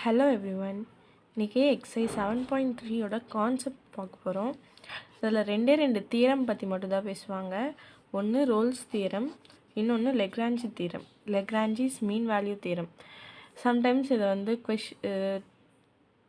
Hello everyone. இன்றைக்கி exercise 7.3யோட concept பார்க்க போகிறோம். இதில் ரெண்டு தியரம் பற்றி மட்டும்தான் பேசுவாங்க. ஒன்று ரோல்ஸ் தியரம், இன்னொன்று Lagrange theorem. Lagrange's mean value theorem. Sometimes இதை வந்து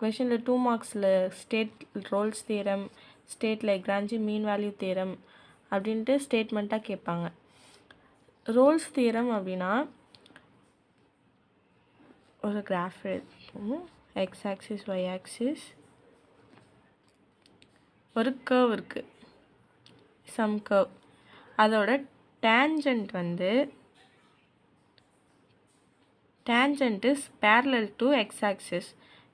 கொஷனில் 2 மார்க்ஸில் state Rolle's theorem, state Lagrange mean value theorem அப்படின்ட்டு ஸ்டேட்மெண்ட்டாக கேட்பாங்க. ரோல்ஸ் தியரம் அப்படின்னா ஒரு கிராஃப் எடுத்துக்கணும். எக்ஸ் ஆக்சிஸ் ஒய் ஆக்சிஸ், ஒரு கர்வ் இருக்குது, சம் கர்வ். அதோட tangent is parallel to x axis.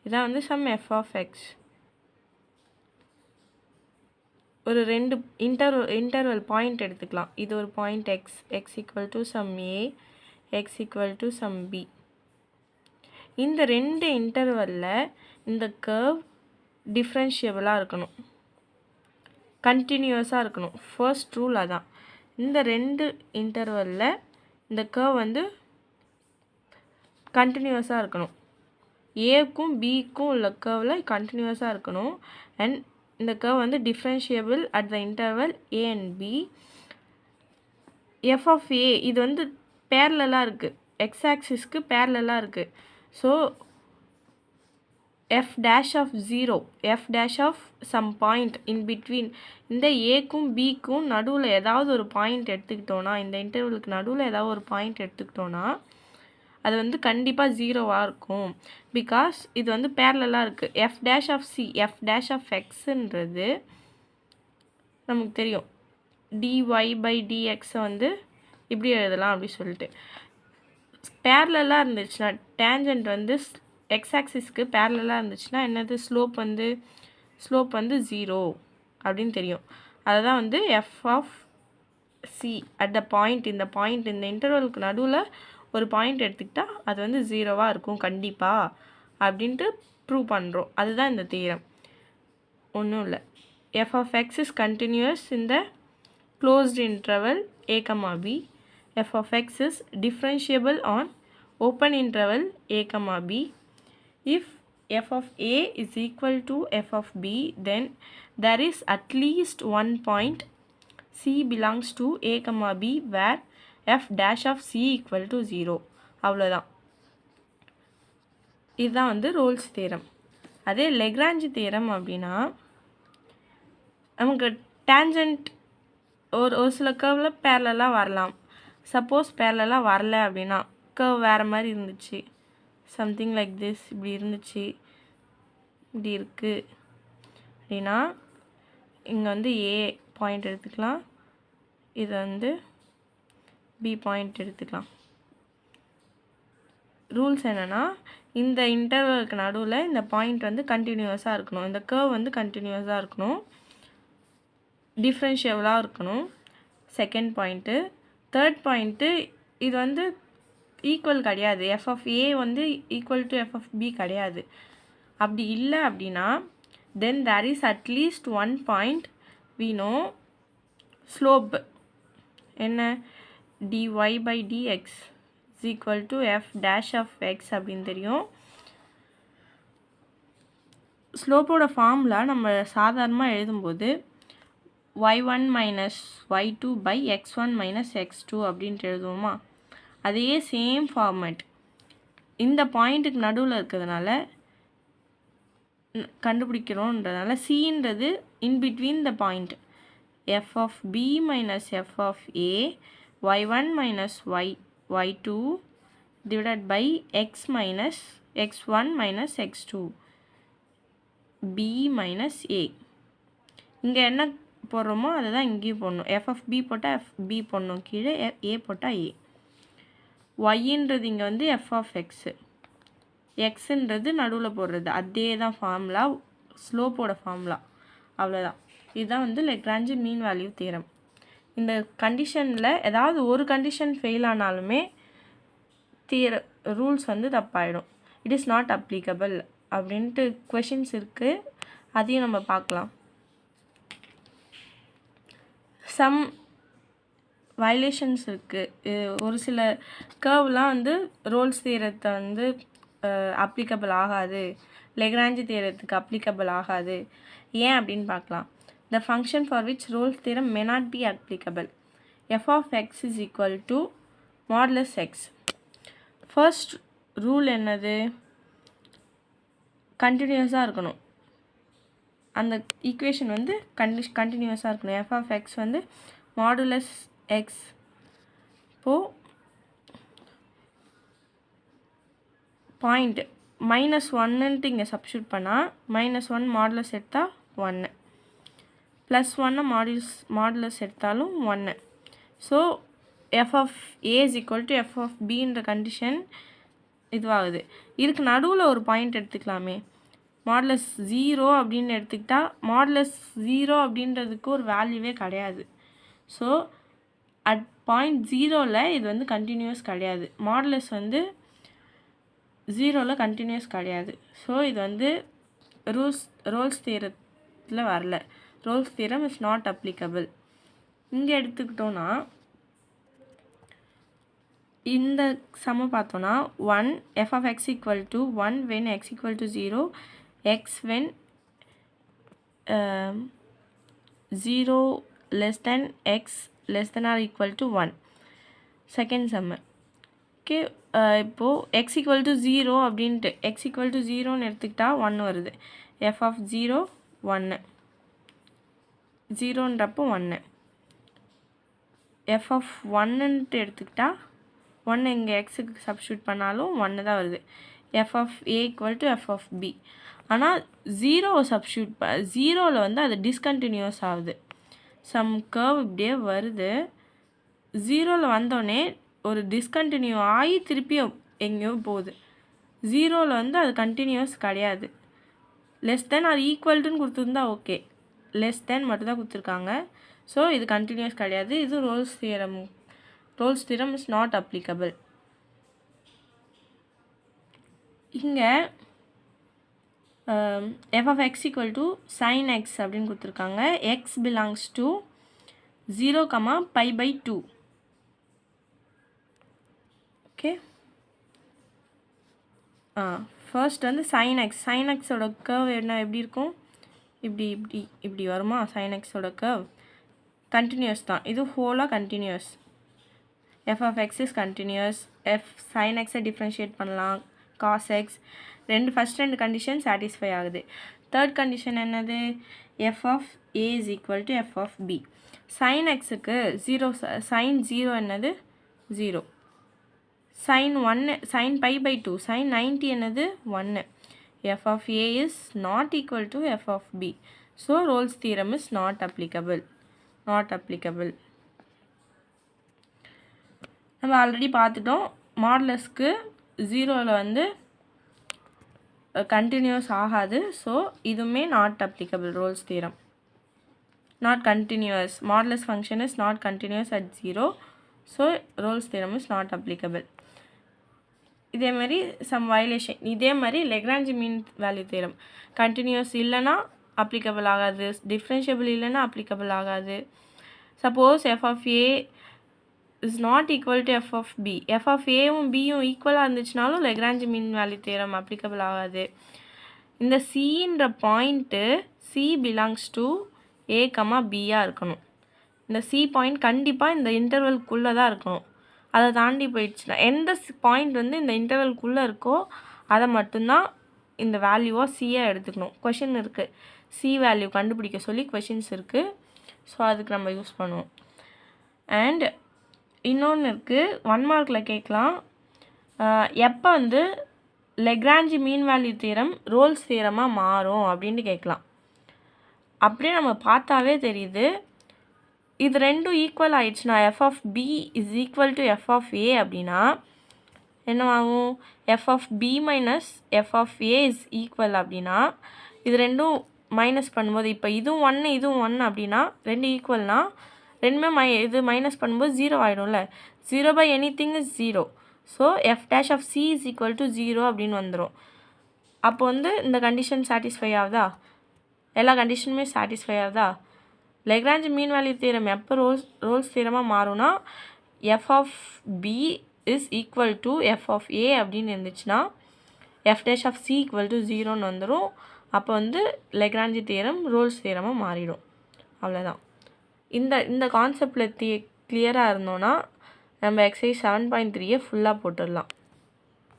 இதான் வந்து சம் எஃப் ஆஃப் எக்ஸ். ஒரு ரெண்டு இன்டர்வல் பாயிண்ட் எடுத்துக்கலாம். இது ஒரு point x, x equal to some a, x equal to some b. இந்த ரெண்டு இன்டர்வலில் இந்த கர்வ் டிஃப்ரென்ஷியபிளாக இருக்கணும், கண்டினியூஸாக இருக்கணும். ஃபர்ஸ்ட் ரூல் அதான். இந்த ரெண்டு இன்டர்வலில் இந்த கர்வ் வந்து கண்டினியூஸாக இருக்கணும். ஏக்கும் பிக்கும் உள்ள கர்வில் கண்டினியூஸாக இருக்கணும். அண்ட் இந்த கர்வ் வந்து differentiable at the interval a and b. F of a இது வந்து பேரலாக இருக்குது, எக்ஸ் ஆக்சிஸ்க்கு பேரலாக இருக்குது. So f dash of 0, f dash of some point in between, இந்த ஏக்கும் பிக்கும் நடுவில் ஏதாவது ஒரு பாயிண்ட் எடுத்துக்கிட்டோன்னா, இந்த இன்டர்வலுக்கு நடுவில் ஏதாவது ஒரு பாயிண்ட் எடுத்துக்கிட்டோன்னா அது வந்து கண்டிப்பாக 0வாக இருக்கும். பிகாஸ் இது வந்து பேரலாக இருக்குது. F dash of c, f dash of எக்ஸுன்றது நமக்கு தெரியும். டிஒய் பை டிஎக்ஸை வந்து இப்படி எழுதலாம் அப்படி சொல்லிட்டு. பேரலாக இருந்துச்சுன்னா டேஞ்சன்ட் வந்து எக்ஸ் ஆக்சிஸ்க்கு பேரலாக இருந்துச்சுன்னா என்னது, ஸ்லோப் வந்து 0 அப்படின்னு தெரியும். அதுதான் வந்து f of c at the point, இந்த இன்டர்வலுக்கு நடுவில் ஒரு பாயிண்ட் எடுத்துக்கிட்டால் அது வந்து 0வாக இருக்கும் கண்டிப்பாக அப்படின்ட்டு ப்ரூவ் பண்ணுறோம். அதுதான் இந்த தியரம். ஒன்றும் இல்லை. F of x is continuous in the closed interval a, b. f of x is differentiable on open interval a, b. If f of a is equal to f of b, then there is at least one point c belongs to a, b where f dash of c equal to 0. அவ்வளோதான். இதுதான் வந்து Rolle's theorem. அதே Lagrange theorem அப்படின்னா நமக்கு tangent ஒரு சில கர்வில் பேரலாக வரலாம். சப்போஸ் பேரலாக வரல அப்படின்னா கர்வ் வேறு மாதிரி இருந்துச்சு, சம்திங் லைக் திஸ், இப்படி இருந்துச்சு, இப்படி இருக்குது அப்படின்னா இங்கே வந்து ஏ பாயிண்ட் எடுத்துக்கலாம், இது வந்து பி பாயிண்ட் எடுத்துக்கலாம். ரூல்ஸ் என்னென்னா இந்த இன்டர்வலுக்கு நடுவில் இந்த பாயிண்ட் வந்து கண்டினியூஸாக இருக்கணும், இந்த கர்வ் வந்து கண்டினியூஸாக இருக்கணும், டிஃப்ரென்ஷியபிளாக இருக்கணும். Second point. தேர்ட் பாயிண்ட்டு, இது வந்து ஈக்குவல் கிடையாது. எஃப் ஆஃப் ஏ வந்து equal to f of b கிடையாது. அப்படி இல்லை அப்படின்னா then there is at least one point we know slope என்ன, d y by d x is equal to f dash of x அப்படின்னு தெரியும். ஸ்லோப்போட ஃபார்முலா நம்ம சாதாரணமாக எழுதும்போது y1 minus y2 by x1 minus x2 அப்படின்ட்டு எழுதுவோமா, அதே சேம் ஃபார்மேட் இந்த பாயிண்ட்டுக்கு நடுவில் இருக்கிறதுனால கண்டுபிடிக்கிறோன்றதுனால சின்றது in between the point f of b minus f of a y1 minus y2 divided by x minus x1 minus x2 b minus a. இங்கே என்ன போடுறோமோ அதை தான் இங்கேயும் போடணும். எஃப் ஆஃப் பி போட்டால் எஃப் பி போடணும், கீழே ஏ போட்டால் ஏ. ஒய்ன்றது இங்கே வந்து எஃப் ஆஃப் எக்ஸு, எக்ஸுன்றது நடுவில் போடுறது, அதே தான் ஃபார்முலா, ஸ்லோப்போட ஃபார்முலா. அவ்வளோதான். இதுதான் வந்து லெக்ராஞ்சி மீன் வேல்யூ தியரம். இந்த கண்டிஷனில் ஏதாவது ஒரு கண்டிஷன் ஃபெயில் ஆனாலுமே ரூல்ஸ் வந்து தப்பாயிடும். இட் இஸ் நாட் அப்ளிகபிள் அப்படின்ட்டு கொஷின்ஸ் இருக்குது, அதையும் நம்ம பார்க்கலாம். சம் வயலேஷன்ஸ் இருக்குது. ஒரு சில கர்வ்லாம் வந்து ரோல்ஸ் தியரத்தை வந்து அப்ளிகபிள் ஆகாது, லெக்ராஞ்சி தியரத்துக்கு அப்ளிகபிள் ஆகாது. ஏன் அப்படின்னு பார்க்கலாம். The function for which Rolle's theorem may not be applicable. f of x is equal to modulus x. First rule என்னது? கண்டினியூஸாக இருக்கணும். அந்த ஈக்குவேஷன் வந்து கண்டினியூஸாக இருக்கணும். f of x வந்து modulus x. இப்போது பாயிண்ட் -1ன்ட்டு இங்கே சப்ஸ்டியூட் பண்ணால் -1 மாடுலஸ் எடுத்தால் 1, +1 மாடுலஸ் எடுத்தாலும் 1. So f of a is equal to f of bன்ற கண்டிஷன் இதுவாகுது. இதுக்கு நடுவில் ஒரு பாயிண்ட் எடுத்துக்கலாமே, மாடுலஸ் 0 அப்படின்னு எடுத்துக்கிட்டால் மாடுலஸ் 0 அப்படின்றதுக்கு ஒரு வேல்யூவே கிடையாது. ஸோ அட் பாயிண்ட் 0ல் இது வந்து கண்டினியூஸ் கிடையாது. மாடுலஸ் வந்து 0ல் கண்டினியூஸ் கிடையாது. ஸோ இது வந்து ரோல்ஸ் தியரத்தில் வரல. Rolle's theorem is not applicable. இங்கே எடுத்துக்கிட்டோன்னா இந்த சம பார்த்தோன்னா 1 f of x equal to 1 when x equal to 0, x when 0 less than x less than or equal to 1. Second Jammu. Okay, இப்போது x equal to 0 அப்படின்ட்டு x equal to 0ன்னு எடுத்துக்கிட்டால் 1 வருது. f of 0 1, 0ன்றப்போ 1. f of 1ன்ட்டு எடுத்துக்கிட்டால் 1 இங்கே எக்ஸுக்கு substitute பண்ணாலும் 1 தான் வருது. f of a equal to f of b. ஆனால் 0 சப்ஸ்டியூட் 0ல் வந்து அது டிஸ்கண்டினியூஸ் ஆகுது. சம் கர்வ் இப்படியே வருது. 0ல் வந்தோடனே ஒரு டிஸ்கண்டினியூ ஆகி திருப்பியும் எங்கேயோ போகுது. 0ல் வந்து அது கண்டினியூஸ் கிடையாது. லெஸ் தென் ஆர் ஈக்குவல்ட்டுன்னு கொடுத்துருந்தா ஓகே, லெஸ் தென் மட்டும் தான் கொடுத்துருக்காங்க. ஸோ இது கண்டினியூஸ் கிடையாது. இது Rolle's theorem is not applicable. இங்கே f of x equal to sin x அப்படின்னு கொடுத்துருக்காங்க. x belongs to 0, π/2. Okay, first வந்து sin x. sin xோட கர்வ் என்ன எப்படி இருக்கும்? இப்படி வருமா? sin xோட கர்வ் கண்டினியூஸ் தான். இது ஹோலாக continuous. f of x is continuous. sin xை டிஃப்ரென்ஷியேட் பண்ணலாம். cos x ஃபஸ்ட் ரெண்டு கண்டிஷன் சாட்டிஸ்ஃபை ஆகுது. தேர்ட் கண்டிஷன் என்னது? f of a is equal to f of b. sin xக்கு 0, sin 0 என்னது? 0. sin 1, sin π/2, sin 90 என்னது? 1. f of a is not equal to f of b. So Rolle's theorem is not applicable. நம்ம already பார்த்துட்டோம். மாடுலஸ்க்கு 0ல் வந்து continuous ஆகாது. So இதுவுமே not applicable. Rolle's theorem not continuous. Modulus function is not continuous at 0. So Rolle's theorem is not applicable. இதே மாதிரி some violation. இதே மாதிரி Lagrange mean value theorem continuous இல்லைன்னா அப்ளிகபிள் ஆகாது, டிஃப்ரென்ஷியபிள் இல்லைன்னா அப்ளிகபிள் ஆகாது. Suppose f of a is not equal to f of b, f of aவும் bயும் ஈக்குவலாக இருந்துச்சுனாலும் Lagrange mean value theorem applicable ஆகாது. இந்த cன்ற point c belongs to a, bயாக இருக்கணும். இந்த c பாயிண்ட் கண்டிப்பாக இந்த இன்டர்வல்குள்ளே தான் இருக்கணும். அதை தாண்டி போயிடுச்சுன்னா எந்த பாயிண்ட் வந்து இந்த இன்டர்வல்குள்ளே இருக்கோ அதை மட்டும்தான் இந்த வேல்யூவாக சியாக எடுத்துக்கணும். கொஷின் இருக்குது, சி வேல்யூ கண்டுபிடிக்க சொல்லி கொஷின்ஸ் இருக்குது. ஸோ அதுக்கு நம்ம யூஸ் பண்ணுவோம். அண்ட் இன்னொன்று இருக்குது, 1 மார்க்கில் கேட்கலாம், எப்போ வந்து Lagrange mean value theorem Rolle's தியரமாக மாறும் அப்படின்ட்டு கேட்கலாம். அப்படியே நம்ம பார்த்தாவே தெரியுது, இது ரெண்டும் ஈக்குவல் ஆயிடுச்சுன்னா f of b is equal to f of a அப்படின்னா என்னவாகும்? f of b minus f of a is equal அப்படின்னா இது ரெண்டும் மைனஸ் பண்ணும்போது, இப்போ இதுவும் 1 இதுவும் 1 அப்படின்னா ரெண்டு ஈக்குவல்னா ரெண்டுமே இது மைனஸ் பண்ணும்போது 0 ஆகிடும்ல. 0 by anything is 0. So f dash of c is equal to 0 அப்படின்னு வந்துடும். அப்போ வந்து இந்த கண்டிஷன் சாட்டிஸ்ஃபை ஆகுதா? எல்லா கண்டிஷனுமே சாட்டிஸ்ஃபை ஆகுதா? லெக்ராஞ்சி மீன் வேல்யூ தியரம் எப்போ Rolle's தியரமாக மாறும்னா f of b is equal to f of a அப்படின்னு இருந்துச்சுன்னா f dash of c equal to 0ன்னு வந்துடும். அப்போ வந்து லெக்ராஞ்சி தியரம் ரோல்ஸ் தியரமாக மாறிடும். அவ்வளோதான். இந்த கான்செப்டில் கிளியராக இருந்தோன்னா நம்ம எக்ஸசைஸ் 7.3 ஃபுல்லாக போட்டுடலாம்.